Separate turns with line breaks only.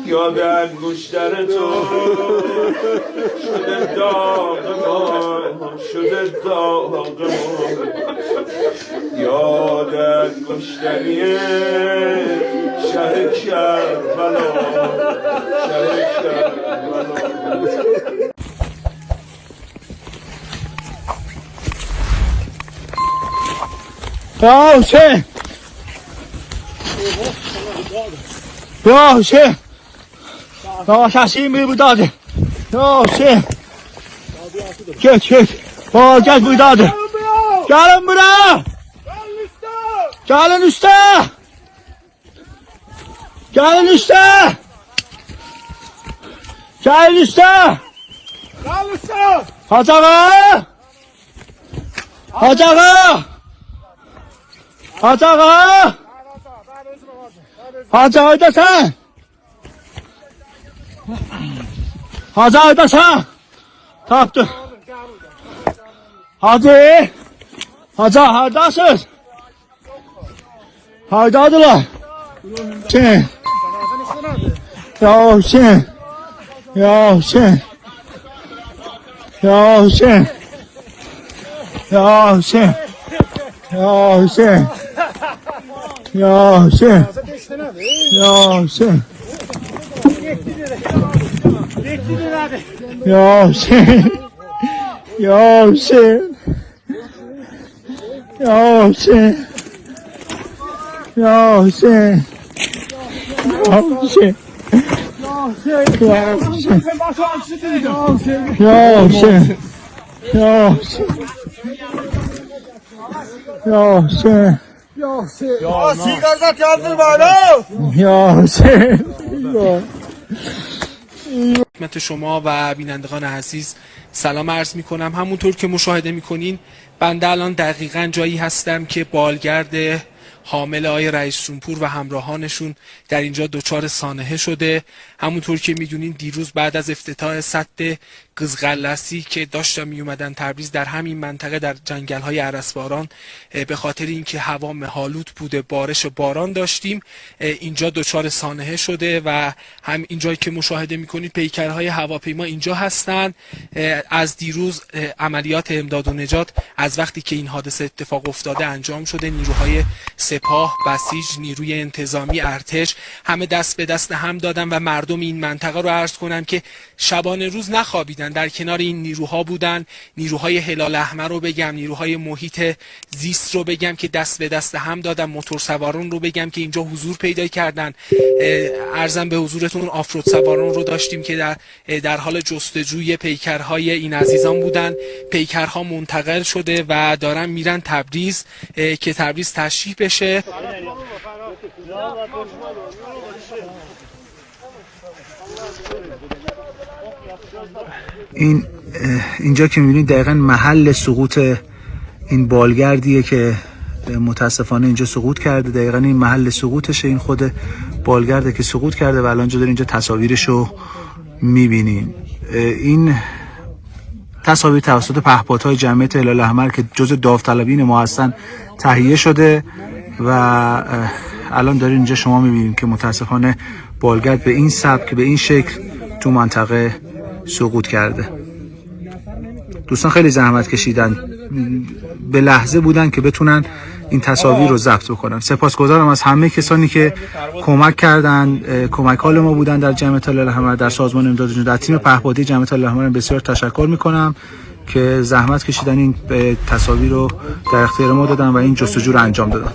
یاد انگشتر تو شده داغ ما، شده داغ ما، یاد انگشتری شه کربلا، شه کربلا.
یا حسین، یا حسین، یا کسی می داده، یا حسین گت باید می داده. gelin buraya, gelin üste, gelin üste, gelin üste, Hacı ağa, Hacı ağa, Hacı ağa, Hacı ağa da sen, Hacı ağa da sen, taptı. Hacı, Hacı hardasınız? Hardadılar. Hüseyin. Ya Hüseyin. Ya Hüseyin. Ya Hüseyin. Ya Hüseyin. Ya Hüseyin. Ya Hüseyin. Ya Hüseyin. Ya Hüseyin. Ya Hüseyin. Ya Hüseyin. Ya Hüseyin. Ya Hüseyin. Ya Hüseyin. Ya Hüseyin. Ya Hüseyin. Ya Hüseyin.
Ya sigarzat yandır bana.
Ya Hüseyin.
خدمت شما و بینندگان عزیز سلام عرض می کنم. همونطور که مشاهده می کنین بنده الان دقیقاً جایی هستم که بالگرد حامل آقای رئیس جمهور و همراهانشون در اینجا دچار سانحه شده. همونطور که میدونین دیروز بعد از افتتاح سد قزقلسی که داشتن می اومدن تبریز در همین منطقه در جنگل‌های ارسباران به خاطر اینکه هوا مه‌آلود بوده بارش و باران داشتیم اینجا دچار سانحه شده و هم اینجایی که مشاهده می‌کنید پیکرهای هواپیما اینجا هستن. از دیروز عملیات امداد و نجات از وقتی که این حادثه اتفاق افتاده انجام شده. نیروهای سپاه، بسیج، نیروی انتظامی، ارتش همه دست به دست هم دادن و مردم این منطقه رو عرض کنم که شبانه روز نخوابیدن، در کنار این نیروها بودن. نیروهای هلال احمر رو بگم، نیروهای محیط زیست رو بگم که دست به دست هم دادن، موتورسواران رو بگم که اینجا حضور پیدا کردن. عرضم به حضورتون آفرود سواران رو داشتیم که در حال جستجوی پیکرهای این عزیزان بودن. پیکرها منتقل شده و دارن میرن تبریز که تبریز تشریح بشه.
اینجا که میبینید دقیقا محل سقوط این بالگردیه که متاسفانه اینجا سقوط کرده. دقیقا این محل سقوطشه، این خود بالگرده که سقوط کرده و الان دارین اینجا تصاویرشو میبینیم. این تصاویر توسط پهپادهای جمعیت هلال احمر که جزء داوطلبین ما هستن تهیه شده و الان دارین اینجا شما میبینید که متاسفانه بالگرد به این سبک به این شکل تو منطقه سقوط کرده. دوستان خیلی زحمت کشیدن، به لحظه بودن که بتونن این تصاویر رو ضبط بکنن. سپاسگزارم از همه کسانی که کمک کردن، کمک حال ما بودن در جمعیت هلال احمر، در سازمان امداد و نجات، در تیم پهپادی جمعیت هلال احمر بسیار تشکر میکنم که زحمت کشیدن این تصاویر رو در اختیار ما دادن و این جستجو رو انجام دادن.